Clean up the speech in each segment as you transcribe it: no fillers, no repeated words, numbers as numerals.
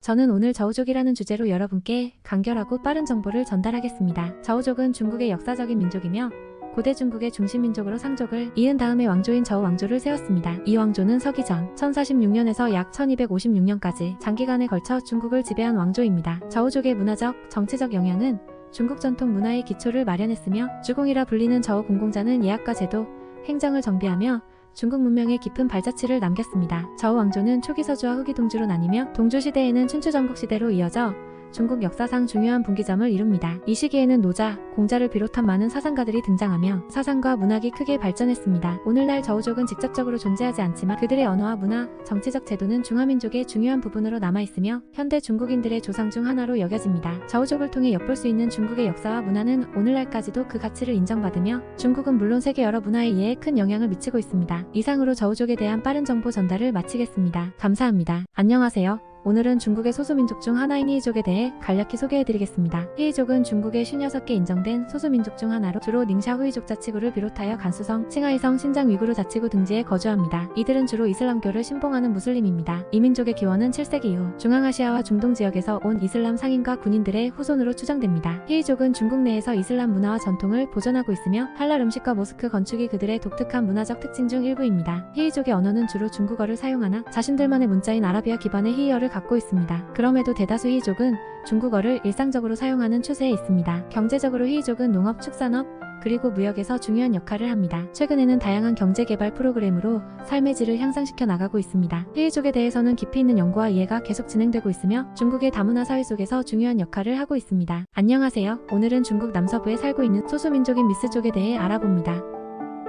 저는 오늘 저우족이라는 주제로 여러분께 간결하고 빠른 정보를 전달하겠습니다. 저우족은 중국의 역사적인 민족이며 고대 중국의 중심민족으로 상족을 이은 다음에 왕조인 저우 왕조를 세웠습니다. 이 왕조는 서기전 1046년에서 약 1256년까지 장기간에 걸쳐 중국을 지배한 왕조입니다. 저우족의 문화적, 정치적 영향은 중국 전통 문화의 기초를 마련했으며 주공이라 불리는 저우 공공자는 예약과 제도, 행정을 정비하며 중국 문명의 깊은 발자취를 남겼습니다. 저우 왕조는 초기 서주와 후기 동주로 나뉘며 동주 시대에는 춘추 전국 시대로 이어져 중국 역사상 중요한 분기점을 이룹니다. 이 시기에는 노자, 공자를 비롯한 많은 사상가들이 등장하며 사상과 문학이 크게 발전했습니다. 오늘날 저우족은 직접적으로 존재하지 않지만 그들의 언어와 문화, 정치적 제도는 중화민족의 중요한 부분으로 남아있으며 현대 중국인들의 조상 중 하나로 여겨집니다. 저우족을 통해 엿볼 수 있는 중국의 역사와 문화는 오늘날까지도 그 가치를 인정받으며 중국은 물론 세계 여러 문화의 이해에 큰 영향을 미치고 있습니다. 이상으로 저우족에 대한 빠른 정보 전달을 마치겠습니다. 감사합니다. 안녕하세요. 오늘은 중국의 소수민족 중 하나인 히이족에 대해 간략히 소개해드리겠습니다. 히이족은 중국의 56개 인정된 소수민족 중 하나로 주로 닝샤 후이족 자치구를 비롯하여 간수성, 칭하이성, 신장 위구르 자치구 등지에 거주합니다. 이들은 주로 이슬람교를 신봉하는 무슬림입니다. 이 민족의 기원은 7세기 이후 중앙아시아와 중동 지역에서 온 이슬람 상인과 군인들의 후손으로 추정됩니다. 히이족은 중국 내에서 이슬람 문화와 전통을 보존하고 있으며 할랄 음식과 모스크 건축이 그들의 독특한 문화적 특징 중 일부입니다. 히이족의 언어는 주로 중국어를 사용하나 자신들만의 문자인 아라비아 기반의 히이어를 갖고 있습니다. 그럼에도 대다수 히이족은 중국어를 일상적으로 사용하는 추세에 있습니다. 경제적으로 히이족은 농업, 축산업, 그리고 무역에서 중요한 역할을 합니다. 최근에는 다양한 경제개발 프로그램으로 삶의 질을 향상시켜 나가고 있습니다. 히이족에 대해서는 깊이 있는 연구와 이해가 계속 진행되고 있으며 중국의 다문화 사회 속에서 중요한 역할을 하고 있습니다. 안녕하세요. 오늘은 중국 남서부에 살고 있는 소수민족인 미스족에 대해 알아봅니다.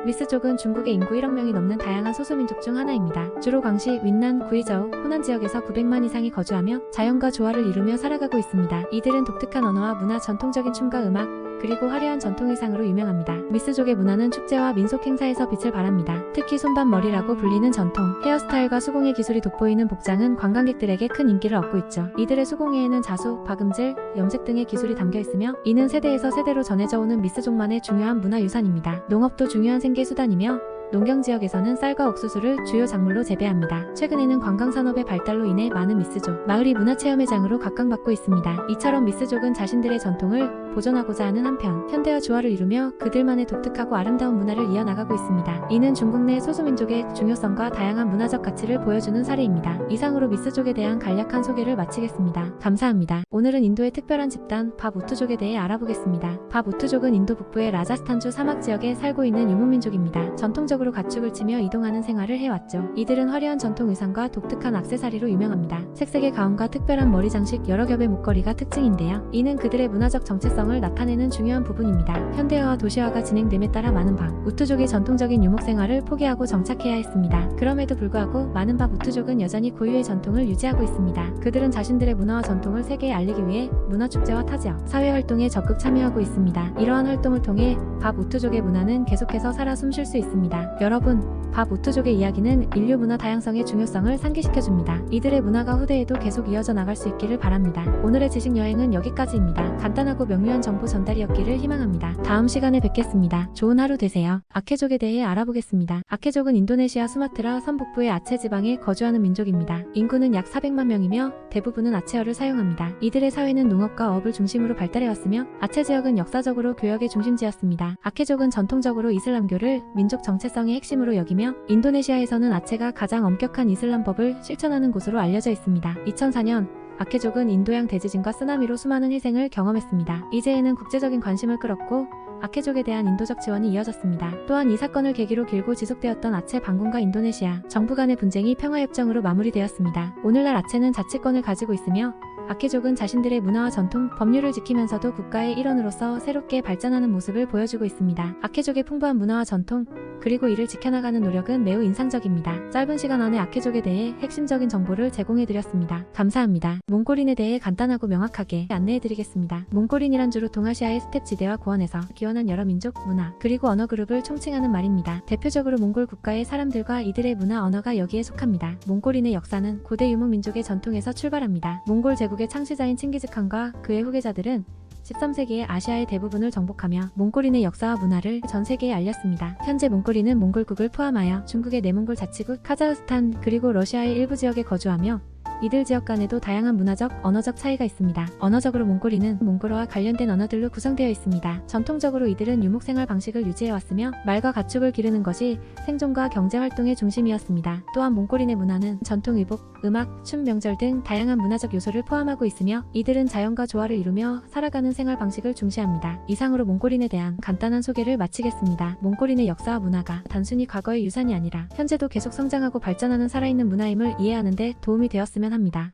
미스족은 중국의 인구 1억 명이 넘는 다양한 소수민족 중 하나입니다. 주로 광시, 윈난, 구이저우, 호난 지역에서 900만 이상이 거주하며 자연과 조화를 이루며 살아가고 있습니다. 이들은 독특한 언어와 문화, 전통적인 춤과 음악, 그리고 화려한 전통 의상으로 유명합니다. 미스족의 문화는 축제와 민속 행사에서 빛을 발합니다. 특히 손반머리라고 불리는 전통 헤어스타일과 수공예 기술이 돋보이는 복장은 관광객들에게 큰 인기를 얻고 있죠. 이들의 수공예에는 자수, 박음질, 염색 등의 기술이 담겨 있으며 이는 세대에서 세대로 전해져 오는 미스족만의 중요한 문화유산입니다. 농업도 중요한 생계수단이며 농경지역에서는 쌀과 옥수수를 주요 작물로 재배합니다. 최근에는 관광산업의 발달로 인해 많은 미스족 마을이 문화체험의 장으로 각광받고 있습니다. 이처럼 미스족은 자신들의 전통을 보존하고자 하는 한편 현대와 조화를 이루며 그들만의 독특하고 아름다운 문화를 이어나가고 있습니다. 이는 중국 내 소수민족의 중요성과 다양한 문화적 가치를 보여주는 사례입니다. 이상으로 미스족에 대한 간략한 소개를 마치겠습니다. 감사합니다. 오늘은 인도의 특별한 집단 바우투족에 대해 알아보겠습니다. 바우투족은 인도 북부의 라자스탄주 사막 지역에 살고 있는 유목민족입니다. 전통적으로 가축을 치며 이동하는 생활을 해왔죠. 이들은 화려한 전통 의상과 독특한 액세서리로 유명합니다. 색색의 가운과 특별한 머리 장식, 여러 겹의 목걸이가 특징인데요. 이는 그들의 문화적 정체성을 나타내는 중요한 부분입니다. 현대화와 도시화가 진행됨에 따라 많은 바우투족이 전통적인 유목 생활을 포기하고 정착해야 했습니다. 그럼에도 불구하고 많은 바우투족은 여전히 고유의 전통을 유지하고 있습니다. 그들은 자신들의 문화와 전통을 세계에 알리기 위해 문화축제와 타지역, 사회활동에 적극 참여하고 있습니다. 이러한 활동을 통해 바우투족의 문화는 계속해서 살아 숨쉴 수 있습니다. 여러분, 바우투족의 이야기는 인류 문화 다양성의 중요성을 상기시켜줍니다. 이들의 문화가 후대에도 계속 이어져 나갈 수 있기를 바랍니다. 오늘의 지식 여행은 여기까지입니다. 간단하고 명료한 정보 전달이었기를 희망합니다. 다음 시간에 뵙겠습니다. 좋은 하루 되세요. 아케족에 대해 알아보겠습니다. 아케족은 인도네시아 수마트라 섬북부의 아체 지방에 거주하는 민족입니다. 인구는 약 400만 명이며 대부분은 아체어를 사용합니다. 이들의 사회는 농업과 어업을 중심으로 발달해왔으며 아체 지역은 역사적으로 교역의 중심지였습니다. 아케족은 전통적으로 이슬람교를 민족 정체성의 핵심으로 여기며 인도네시아에서는 아체가 가장 엄격한 이슬람법을 실천하는 곳으로 알려져 있습니다. 2004년 아케족은 인도양 대지진과 쓰나미로 수많은 희생을 경험했습니다. 이제에는 국제적인 관심을 끌었고 아케족에 대한 인도적 지원이 이어졌습니다. 또한 이 사건을 계기로 길고 지속되었던 아체 반군과 인도네시아 정부 간의 분쟁이 평화협정으로 마무리되었습니다. 오늘날 아체는 자치권을 가지고 있으며 아케족은 자신들의 문화와 전통, 법률을 지키면서도 국가의 일원으로서 새롭게 발전하는 모습을 보여주고 있습니다. 아케족의 풍부한 문화와 전통, 그리고 이를 지켜나가는 노력은 매우 인상적입니다. 짧은 시간 안에 아케족에 대해 핵심적인 정보를 제공해드렸습니다. 감사합니다. 몽골인에 대해 간단하고 명확하게 안내해드리겠습니다. 몽골인이란 주로 동아시아의 스텝 지대와 고원에서 기원한 여러 민족, 문화, 그리고 언어 그룹을 총칭하는 말입니다. 대표적으로 몽골 국가의 사람들과 이들의 문화, 언어가 여기에 속합니다. 몽골인의 역사는 고대 유목민족의 전통에서 출발합니다. 몽골 제국의 창시자인 칭기즈칸과 그의 후계자들은 13세기에 아시아의 대부분을 정복하며 몽골인의 역사와 문화를 전 세계에 알렸습니다. 현재 몽골인은 몽골국을 포함하여 중국의 내몽골 자치국, 카자흐스탄, 그리고 러시아의 일부 지역에 거주하며 이들 지역 간에도 다양한 문화적, 언어적 차이가 있습니다. 언어적으로 몽골인은 몽골어와 관련된 언어들로 구성되어 있습니다. 전통적으로 이들은 유목생활 방식을 유지해왔으며 말과 가축을 기르는 것이 생존과 경제활동의 중심이었습니다. 또한 몽골인의 문화는 전통 의복, 음악, 춤, 명절 등 다양한 문화적 요소를 포함하고 있으며 이들은 자연과 조화를 이루며 살아가는 생활 방식을 중시합니다. 이상으로 몽골인에 대한 간단한 소개를 마치겠습니다. 몽골인의 역사와 문화가 단순히 과거의 유산이 아니라 현재도 계속 성장하고 발전하는 살아있는 문화임을 이해하는 데 도움이 되었으면 합니다.